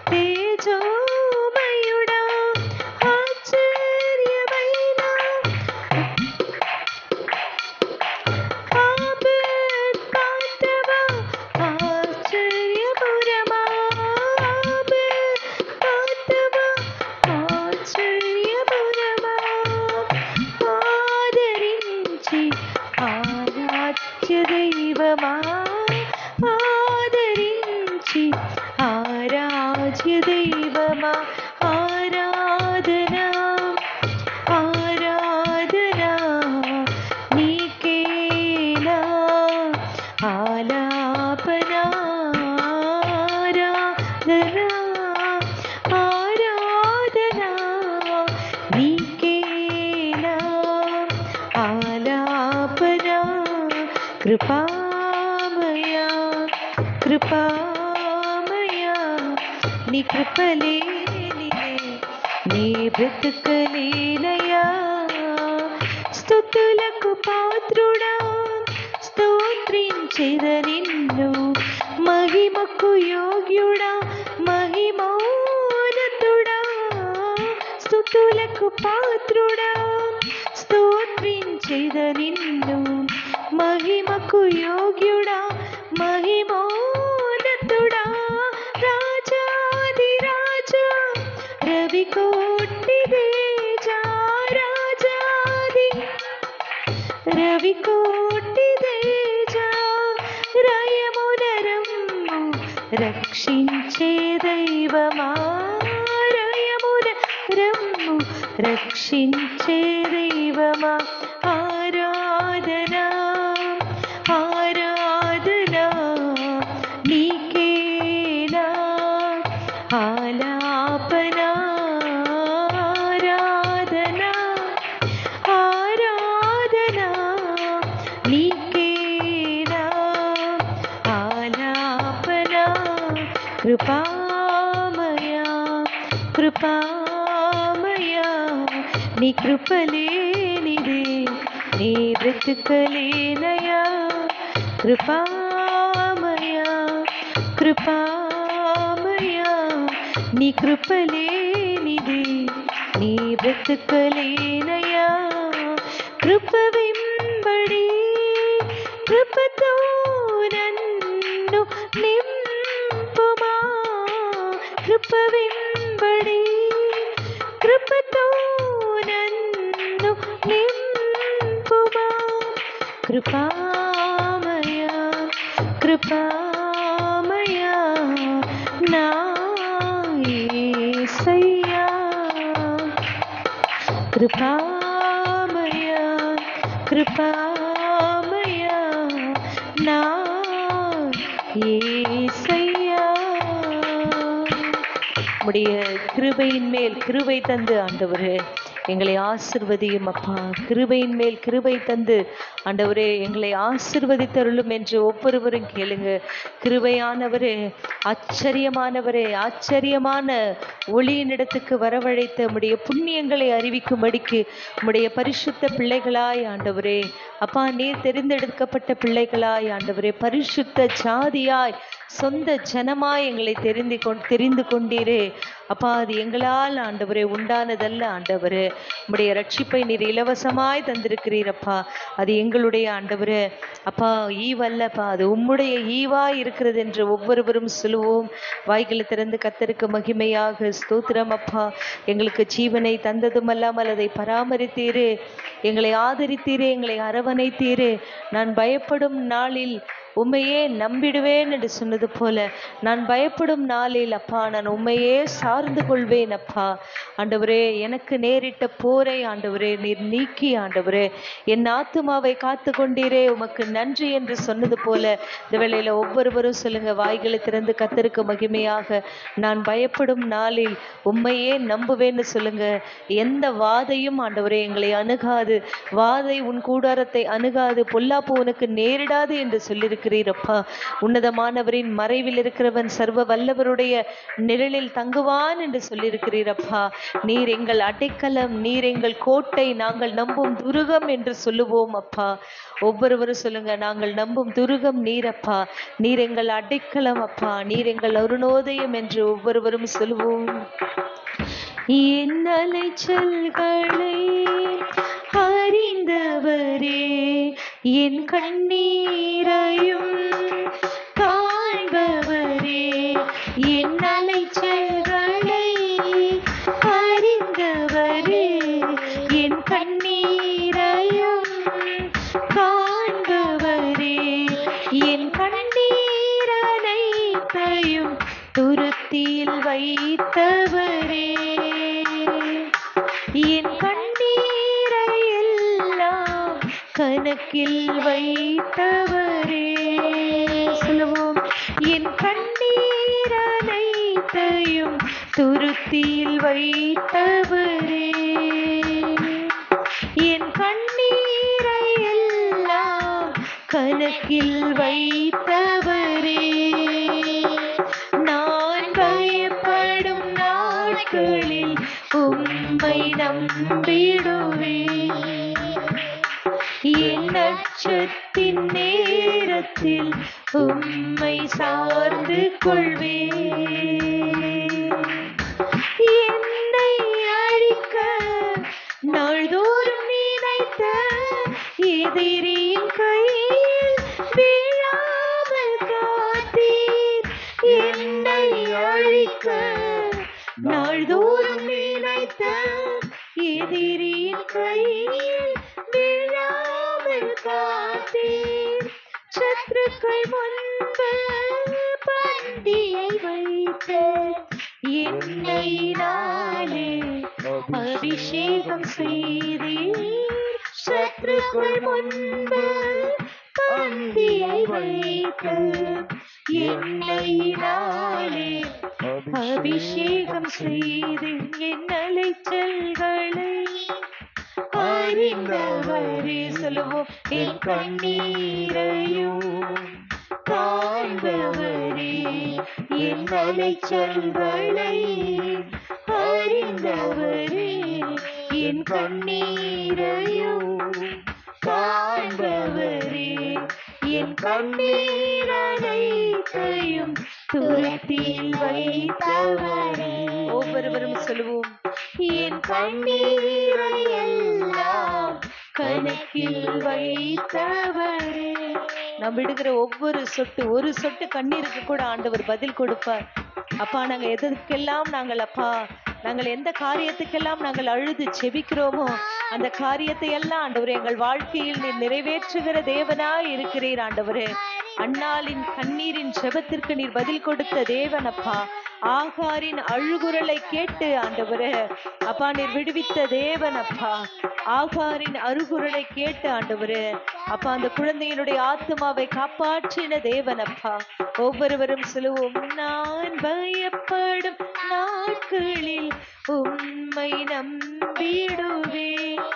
తేజోమయుడా ఆశ్చర్యమైన ఆపత్కాంతవా ఆశ్చర్యపురమా ఆపత్కాంతవా ఆశ్చర్యపురమా ఆదరించి ఆరాధ్య దైవమా ఆదరించి ఆరాధ్య దైవమా ఆరాధనా ఆరాధనా నీకేనా ఆలాపనా ఆరాధనా ఆరాధనా నీకేనా ఆలాపనా కృపామయా కృపామయా నీ కృపలేనిదే నీ బ్రతుకలేనయా స్తుతులకు పాత్రుడా స్తోత్రించెద నిన్ను మహిమకు యోగ్యుడా మహిమోన్నతుడా స్తుతులకు పాత్రుడా స్తోత్రించెద నిన్ను మహిమకు యోగ్యుడా మహిమోన్నతుడా రాజాది రాజా రవికోటి తేజా రాజాది రవికోటి తేజా రయమునరమ్ము రక్షించే దైవమా రయమునరమ్ము రక్షించే దైవమా ఆరాధనా ఆరాధనా నీకేనా ఆలాపనా ఆరాధనా ఆరాధనా నీకేనా ఆలాపనా కృపామయా కృపామయా నీ కృపలేనిదే నీ బ్రతుకలేనయా కృపామయా కృపామయా నీ కృపలేనిదే నీ బ్రతుకలేనయా కృప వెంబడి కృపతో నన్ను నింపుమా కృప వెంబడి కృపతో నన్ను నింపుమా కృపామయా కృపామయా నా యేసయ్యా కృపామయా కృపామయా నా యేசய்யா உம்முடைய கிருபையின் மேல் கிருபை தந்து ஆண்டவரே எங்களை ஆசிர்வதியும் அப்பா. கிருபையின் மேல் கிருபை தந்து ஆண்டவரே எங்களை ஆசிர்வதித்தருளும் என்று ஒவ்வொருவரும் கேளுங்க. கிருபையானவரே, ஆச்சரியமானவரே, ஆச்சரியமான ஒளியினிடத்துக்கு வரவழைத்த உம்முடைய புண்ணியங்களை அறிவிக்கும்படிக்கு உம்முடைய பரிசுத்த பிள்ளைகளாய் ஆண்டவரே அப்பா, நீர் தெரிந்தெடுக்கப்பட்ட பிள்ளைகளாய் ஆண்டவரே, பரிசுத்த ஜாதியாய் சொந்த ஜனமாய் எங்களை தெரிந்து கொண்டீரே அப்பா. அது எங்களால் ஆண்டவரே உண்டானதல்ல ஆண்டவரே. உம்முடைய ரட்சிப்பை நீர் இலவசமாய் தந்திருக்கிறீரப்பா. அது எங்களுடைய ஆண்டவரே அப்பா ஈவல்லப்பா, அது உம்முடைய ஈவாய் இருக்கிறது என்று ஒவ்வொருவரும் சொல்லுவோம். வாய்களை திறந்து கர்த்தருக்கு மகிமையாக ஸ்தோத்திரம் அப்பா. எங்களுக்கு ஜீவனை தந்ததும் அல்லாமல் அதை பராமரித்தீரே, எங்களை ஆதரித்தீரே, எங்களை அரவணைத்தீரே. நான் பயப்படும் நாளில் உம்மையே நம்பிடுவேன் என்று சொன்னது போல, நான் பயப்படும் நாளில் அப்பா நான் உம்மையே சார்ந்து கொள்வேன் அப்பா. ஆண்டவரே, எனக்கு நேரிட்ட போரை ஆண்டவரே நீர் நீக்கி ஆண்டவரே என் ஆத்துமாவை காத்து கொண்டீரே, உமக்கு நன்றி என்று சொன்னது போல இந்த வேளையில ஒவ்வொருவரும் சொல்லுங்க. வாய்களை திறந்து கர்த்தருக்கு மகிமையாக நான் பயப்படும் நாளில் உம்மையே நம்புவேன்னு சொல்லுங்க. எந்த வாதையும் ஆண்டவரே எங்களை அணுகாது, வாதை உன் கூடாரத்தை அணுகாது, பொல்லாப்பு உனக்கு நேரிடாது என்று சொல்லியிருக்கிறீரப்பா. உன்னதமானவரின் மறைவில் இருக்கிறவன் சர்வ வல்லவருடைய நிழலில் தங்குவான் தான் என்று சொல்லியிருக்கிறீரப்பா. நீர் எங்கள் அடைக்கலம், நீர் எங்கள் கோட்டை, நாங்கள் நம்பும் துருகம் என்று சொல்லுவோம் அப்பா. ஒவ்வொருவரும் சொல்லுங்க, நாங்கள் நம்பும் துருகம் நீரப்பா, நீர் எங்கள் அடைக்கலம் அப்பா, நீர் எங்கள் அருணோதயம் என்று ஒவ்வொருவரும் சொல்லுவோம். என் அலைச்சல்களை அறிந்தவரே, என் கண்ணீரையும் காண்பவரே, என் அலைச்சல்களை அறிந்தவரே, என் கண்ணீரையும் காண்பவரே, என் கண்ணீரனைத்தையும் துருத்தியில் வைத்தவரே, என் கண்ணீரை எல்லாம் கணக்கில் வைத்தவரே. சொல்லுவோம், என் கண்ணீர் அனைத்தையும் துருத்தியில் வைத்தவரே, என் கண்ணீரை எல்லாம் கணக்கில் வைத்தவரே. நான் பயப்படும் நாட்களில் உம்மை நம்பிடுவேன், என் அச்சத்தின் நேரத்தில் உம்மை சார்ந்து கொள்வேன். என்னை அழிக்க நாள்தோறும் நினைத்த எதிரியின் கையில் வீழாமல் காத்தீர். என்னை அழிக்க நாள்தோறும் நினைத்த எதிரியின் கையில் வீழாமல் காத்தீர். சத்துருக்கள் முன்பு பந்தியை வைத்து எண்ணெயினாலே அபிஷேகம் செய்தீர். சத்துருக்கள் முன்பு பந்தியை வைத்து எண்ணெயினாலே அபிஷேகம் செய்தீர். என் அலைச்சல்களை அறிந்தவரே. சொல்லுவோம், என் கண்ணீரையும் காண்பவரே, என் அலைச்சல்களை அறிந்தவரே, என் கண்ணீரையும் காண்பவரே, என் கண்ணீர் அனைத்தையும் துருத்தியில் வைத்தவரே. ஒவ்வொருவரும் சொல்லுவோம், என் கண்ணீரை எல்லாம் கணக்கில் வைத்தவரே. நாம் விடுகிற ஒவ்வொரு சொட்டு, ஒரு சொட்டு கண்ணீருக்கு கூட ஆண்டவர் பதில் கொடுப்பார். அப்பா, நாங்க எதற்கெல்லாம் நாங்கள் அப்பா, நாங்கள் எந்த காரியத்துக்கெல்லாம் நாங்கள் அழுது செபிக்கிறோமோ அந்த காரியத்தை எல்லாம் ஆண்டவரே எங்கள் வாழ்க்கையில் நீர் நிறைவேற்றுகிற தேவனாய் இருக்கிறீர் ஆண்டவரே. அன்னாளின் கண்ணீரின் ஜெபத்திற்கு நீர் பதில் கொடுத்த தேவன் அப்பா. ஆகாரின் அழுகுரலை கேட்டு ஆண்டவரே அப்பா நீர் விடுவித்த தேவன் அப்பா. ஆகாரின் அழுகுரலை கேட்டு ஆண்டவரே அப்பா அந்த குழந்தையினுடைய ஆத்மாவை காப்பாற்றின தேவன் அப்பா. ஒவ்வொருவரும் சொல்லுவோம், நான் பயப்படும் நாட்களில் உம்மை நம்பிடுவேன்,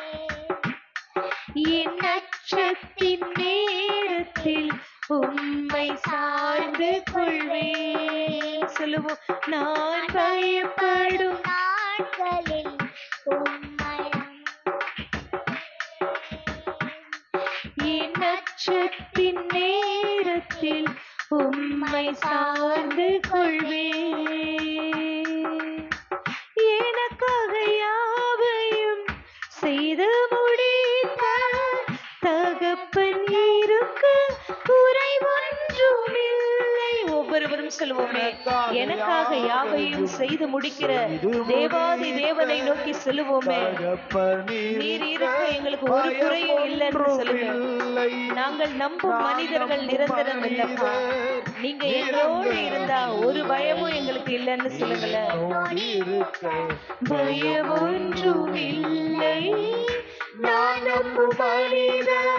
என் அச்சத்தின் நேரத்தில் உம்மை சார்ந்து கொள்வேன். சொல்லுவோம், நான் பயப்படும் நாட்களில் உம்மை, என் அச்சத்தின் நேரத்தில் உம்மை சார்ந்து கொள்வேன். எனக்காக யாவையும் செய்து முடித்த தகப்பன் இருக்க குறைவொன்றுமில்லை. ஒவ்வொருவரும் சொல்லுவோமே, எனக்காக யாவையும் செய்து முடிக்கிற தேவாதி தேவனை நோக்கி சொல்லுவோமே, நீர் இருக்க எங்களுக்கு ஒரு குறையும் இல்லைன்னு சொல்லுங்க. நாங்கள் நம்பும் மனிதர்கள் நிரந்தரம் இல்லப்பா, நீங்க எங்களோடு இருந்தா ஒரு பயமும் எங்களுக்கு இல்லைன்னு சொல்லுங்களேன். பயம் ஒன்றும் இல்லை, நான் நம்பும் மனிதர்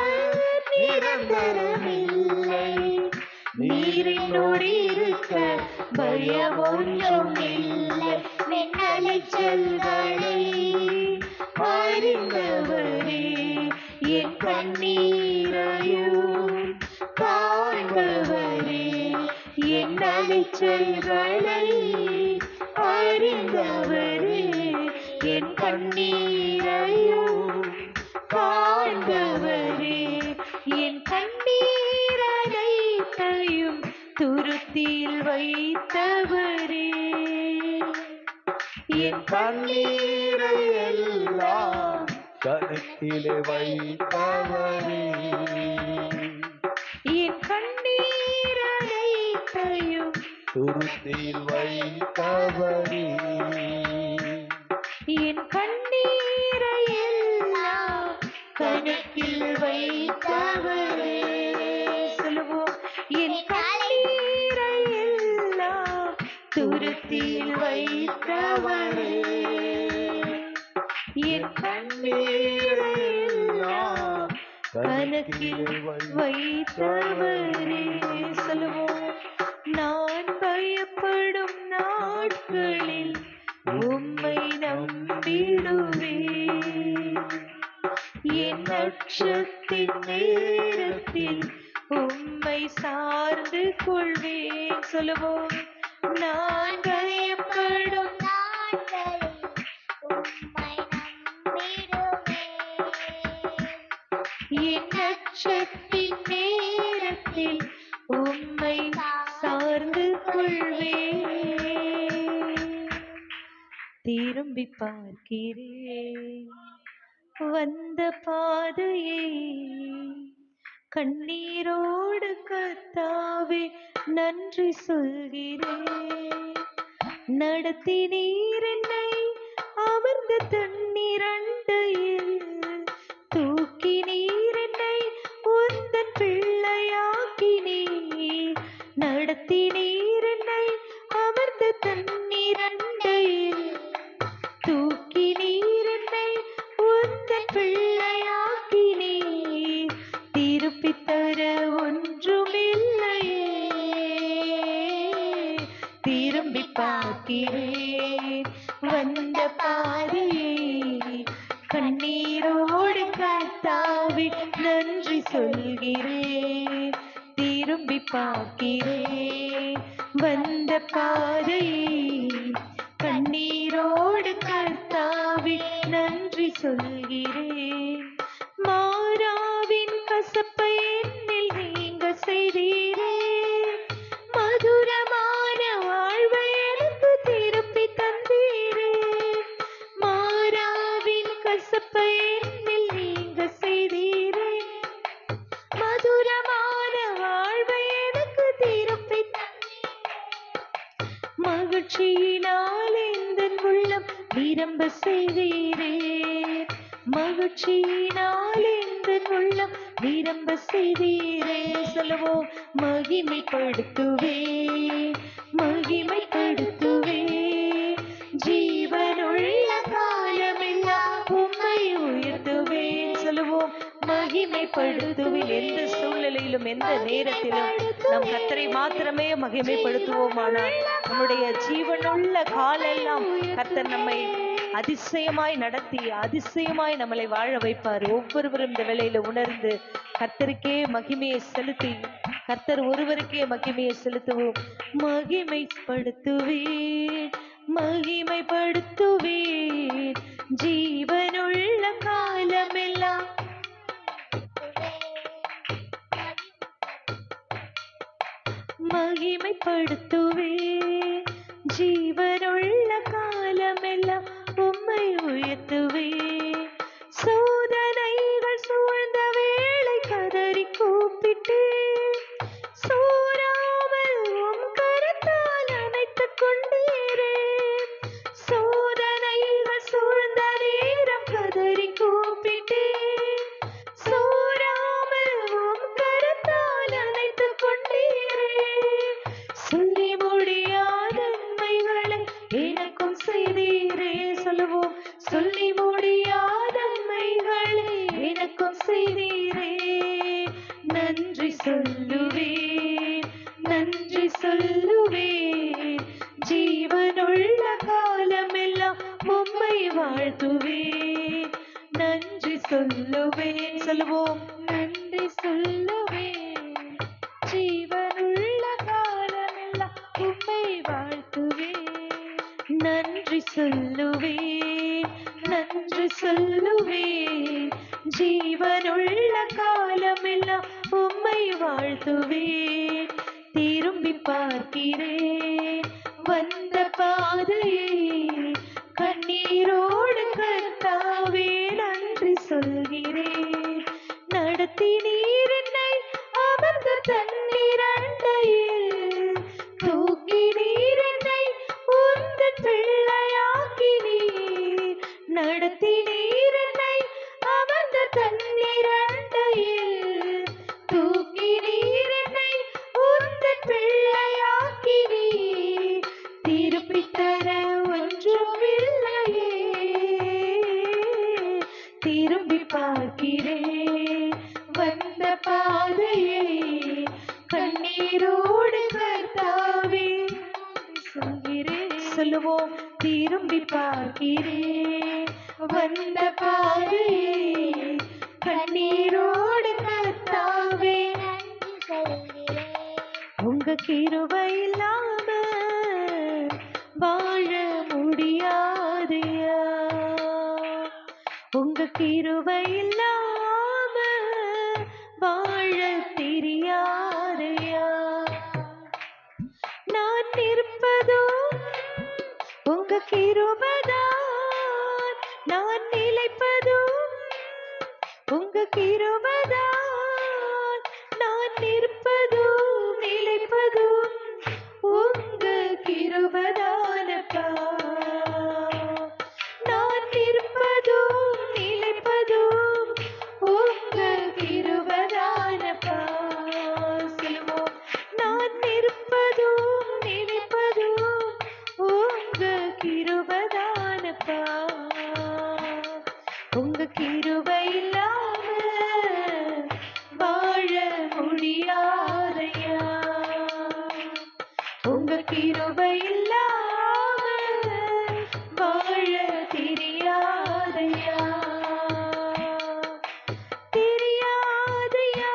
நிரந்தரம் இல்லை, நீர் என்னோடு இருக்க பயம் ஒன்றும் இல்லை. அலைச்சல்களை அறிந்தவரே, என் கண்ணீரையும் காண்பவரே, என் அலைச்சல்களை அறிந்த கண்ணீரையும் காண்பவரே, என் கண்ணீர் அனைத்தையும் துருத்தியில் வைத்தவரே, என் கண்ணீரை எல்லாம் கருத்திலே வைத்தவரே, என் கண்ணீர் அனைத்தையும் துருத்தியில் வைத்தவரே, என் கண்ணீரை எல்லாம் கணக்கில் வைத்தவரே. சொல்லுவோம், என் கண்ணீரை எல்லாம் துருத்தியில் வைத்தவரே, என் கண்ணீரை எல்லாம் கணக்கில் வைத்தவரே. சொல்லுவோம், நான் பயப்படும் நாட்களில் உம்மை நம்பிடுவேன், என் நட்சத்தின் நேரத்தில் உம்மை சார்ந்து கொள்வேன். சொல்லுவோம், நான் பயப்படும் நாட்களில் உம்மை நம்பிடுவேன், என் நட்சத்தின் நேரத்தில் உம்மை சார்ந்து கொள்வேன். திரும்பி பார்க்கிறேன் வந்த பாதையை, கண்ணீரோடு கர்த்தாவே நன்றி சொல்கிறேன். நடத்தினீர் என்னை அமர்ந்த தண்ணீரண்டையில், தூக்கினீர் என்னை உந்தன் பிள்ளையாக்கினீர். நடத்தினீர் என்னை அமர்ந்த தண்ணீரண்டையில், தூக்கினீர் என்னை உந்தன் பிள்ளையாக்கினீர். திருப்பித் தர ஒன்றுமில்லையே, திரும்பி பார்க்கிறேன் வந்த பாதையை, கண்ணீரோடு கர்த்தாவே நன்றி சொல்கிறேன். திரும்பி பார்க்கிறேன் வந்த பாதையை, கண்ணீரோடு கர்த்தாவே நன்றி சொல்கிறேன். மாறாவின் கசப்பை என்னில் நீங்க செய்தீரே, மதுரமான வாழ்வை எனக்கு திருப்பி தந்தீரே. மாறாவின் கசப்பை என்னில் நீங்க செய்தீரே, மதுரமான வாழ்வை எனக்கு திருப்பி தந்தீரே. மகிழ்ச்சியினால் எந்தன் உள்ளம் நிரம்ப செய்தீரே, மகிழ்ச்சியினால் எந்தன் உள்ளம் நிரம்ப செய்தீரே. சொல்லுவோம், மகிமைப்படுத்துவே மகிமைப்படுத்துவே, ஜீவனுள்ள காலமெல்லாம் உம்மை உயர்த்துவேன். சொல்லுவோம், மகிமைப்படுத்துவேன். எந்த சூழ்நிலையிலும் எந்த நேரத்திலும் நம் கர்த்தரை மாத்திரமே மகிமைப்படுத்துவோமானால் நம்முடைய ஜீவனுள்ள காலெல்லாம் கர்த்தர் நம்மை அதிசயமாய் நடத்தி அதிசயமாய் நம்மளை வாழ வைப்பார். ஒவ்வொருவரும் இந்த வேளையில உணர்ந்து கர்த்தருக்கே மகிமையை செலுத்தி கர்த்தர் ஒருவருக்கே மகிமையை செலுத்துவோம். மகிமைப்படுத்துவேன் மகிமைப்படுத்துவேன், ஜீவனுள்ள காலமெல்லாம் மகிமைப்படுத்துவேன், ஜீவனுள்ள காலமெல்லாம் உம்மை உயர்த்துவேன். சோதனைகள் சூழ்ந்த வேளை கதறி கூப்பிட்டேன், சோராமல் உம் கரத்தால் அணைத்துக் கொண்டீரே. சோதனைகள் சூழ்ந்த நேரம் கதறி கூப்பிட்டேன், சோராமல் உம் கரத்தால் அணைத்துக் கொண்டீரே. சொல்லி முடியாத நன்மைகளை எனக்கும் செய்தீரே. சொல்லுவோம், சொல்லி முடியாத நன்மைகளை எனக்கும் செய்தீரே. நன்றி சொல்லுவேன் நன்றி சொல்லுவேன், ஜீவனுள்ள காலமெல்லாம் உம்மை வாழ்த்துவேன். நன்றி சொல்லுவேன். சொல்லுவோம், நன்றி சொல்லுவேன், ஜீவனுள்ள காலமெல்லாம் உம்மை வாழ்த்துவேன். நன்றி சொல்லுவேன் சொல்லுவேன். ஜீவனுள்ள காலமெல்லாம் உம்மை வாழ்த்துவேன். திரும்பி பார்க்கிறேன் வந்த பாதையை, கண்ணீரோடு கர்த்தாவே நன்றி சொல்கிறேன். நடத்தினீர் என்னை அமர்ந்த தண்ணீரண்டையில், தூக்கினீர் என்னை உந்தன் பிள்ளையாக்கினீர். நடத்தினீர் என்னை அமர்ந்த தண்ணீரண்டையில், தூக்கினீர் என்னை உந்தன் பிள்ளையாக்கினீர். திருப்பித் தர ஒன்றுமில்லையே, திரும்பி பார்க்கிறேன் வந்த பாதையை, கண்ணீரோடு கர்த்தாவே சொல்கிறேன். சொல்லுவோம். திரும்பி பார்க்கிறேன் வந்த பாதையை, கண்ணீரோடு கர்த்தாவே நன்றி சொல்கிறேன். உங்க கிருபை இல்லாம வாழ முடியாதையா, உங்க கிருபை இல்லாம வாழ தெரியாதையா. நான் நிற்பதும் உங்க கிருபைதான், நான் நிலைப்பதும் உங்க கிருபைதான், நான் நிற்பதும் நிலைப்பதும் உங்க கிருபைதானப்பா. நான் நிற்பதும் நிலைப்பதும் உங்க கிருபைதானப்பா. சொல்லுவோம். நான் நிற்பதும் நிலைப்பதும் உங்க கிருபைதானப்பா. உங்க கிருபை இல்லாம வாழ முடியாதையா, உங்க கிருபை இல்லாம வாழ தெரியாதையா, தெரியாதையா,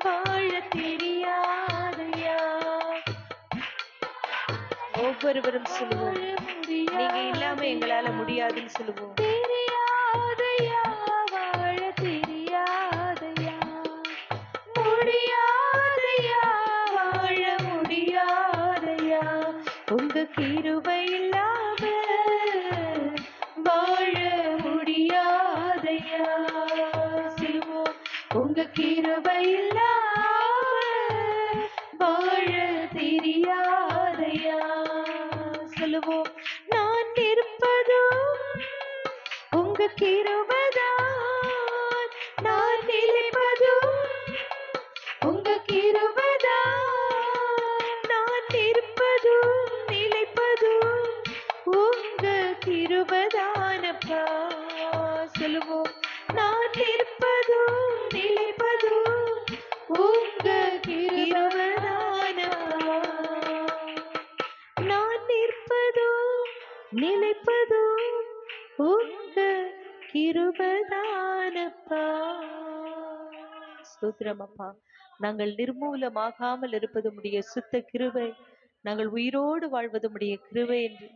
வாழ தெரியாதையா. ஒவ்வொருவரும் சொல்லுவோம். நீங்க இல்லாம எங்களால முடியாதுன்னு சொல்லுவோம். தெரியாதையா, வாழ தெரியாதையா, முடியாதையா, வாழ முடியாதையா. உங்க கிருபை இல்லாம வாழ முடியாதையா. சொல்லுவோம். உங்க கிருபை இல்லாம வாழ தெரியாதையா. சொல்லுவோம். நான் நிற்பதும் உங்க கிருபைதான், நான் நிலைப்பதும் உங்க கிருபைதான், நான் நிற்பதும் நிலைப்பதும் உங்க கிருபைதானப்பா. சொல்லுவோம். நான் நிற்பதும் நிலைப்பதும் உங்க கிருபைதானப்பா. நான் நிற்பதும் நிலைப்பதும் உங்க கிருபைதானப்பா. ஸ்தோத்திரம் அப்பா. நாங்கள் நிர்மூலமாகாமல் இருப்பது உம்முடைய சுத்த கிருபை, நாங்கள் உயிரோடு வாழ்வது உம்முடைய கிருபை என்று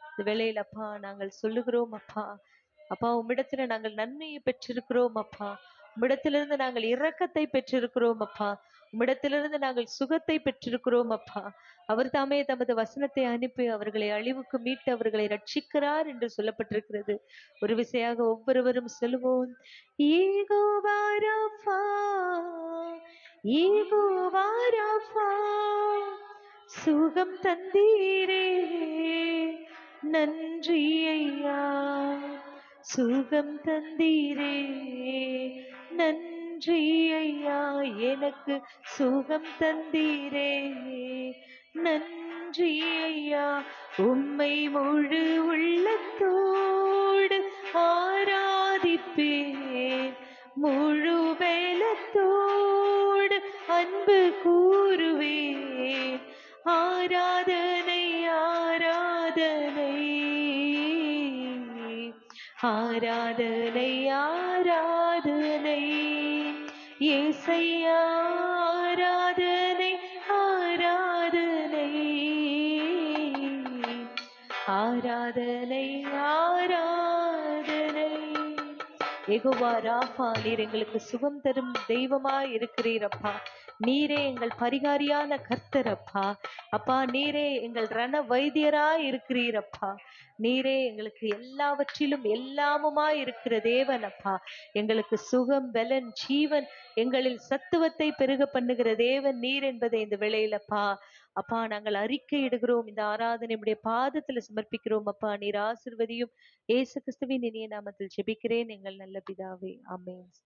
இந்த வேளையில் அப்பா நாங்கள் சொல்லுகிறோம் அப்பா. அப்பா உம்மிடத்துல நாங்கள் நன்மையை பெற்றிருக்கிறோம் அப்பா, உம்மிடத்திலிருந்து நாங்கள் இரக்கத்தை பெற்றிருக்கிறோம் அப்பா, உம்மிடத்திலிருந்து நாங்கள் சுகத்தை பெற்றிருக்கிறோம் அப்பா. அவர் தாமே தமது வசனத்தை அனுப்பி அவர்களை அழிவுக்கு மீட்டு அவர்களை ரட்சிக்கிறார் என்று சொல்லப்பட்டிருக்கிறது. ஒரு விசையாக ஒவ்வொருவரும் சொல்லுவோம். யெகோவா ராஃபா, யெகோவா ராஃபா, சுகம் தந்தீரே நன்றி ஐயா, சுகம் தந்தீரே நன்றி ஐயா, எனக்கு சுகம் தந்தீரே நன்றி ஐயா. உம்மை முழு உள்ளத்தோடு ஆராதிப்பேன், முழு பலத்தோடு அன்பு கூறுவேன். ஆராதனை ஆராதனை ஆராதனை ஆராதனை இயேசையா, ஆராதனை ஆராதனை ஆராதனை ஆராதனை. யெகோவா ராஃபா, நீர் எங்களுக்கு சுகம் தரும் தெய்வமாய் இருக்கிறீரப்பா. நீரே எங்கள் பரிகாரியான கர்த்தர் அப்பா. அப்பா, நீரே எங்கள் ரண வைத்தியராய் இருக்கிறீரப்பா. நீரே எங்களுக்கு எல்லாவற்றிலும் எல்லாமுமாய் இருக்கிற தேவன் அப்பா. எங்களுக்கு சுகம், பலன், ஜீவன், எங்களில் சத்துவத்தை பெருக பண்ணுகிற தேவன் நீர் என்பதை இந்த வேளையிலப்பா அப்பா நாங்கள் அறிக்கையிடுகிறோம். இந்த ஆராதனை உடைய பாதத்துல சமர்ப்பிக்கிறோம் அப்பா. நீர் ஆசீர்வதியும். இயேசு கிறிஸ்துவின் இனிய நாமத்தில் ஜெபிக்கிறேன் எங்கள் நல்ல பிதாவே, ஆமென்.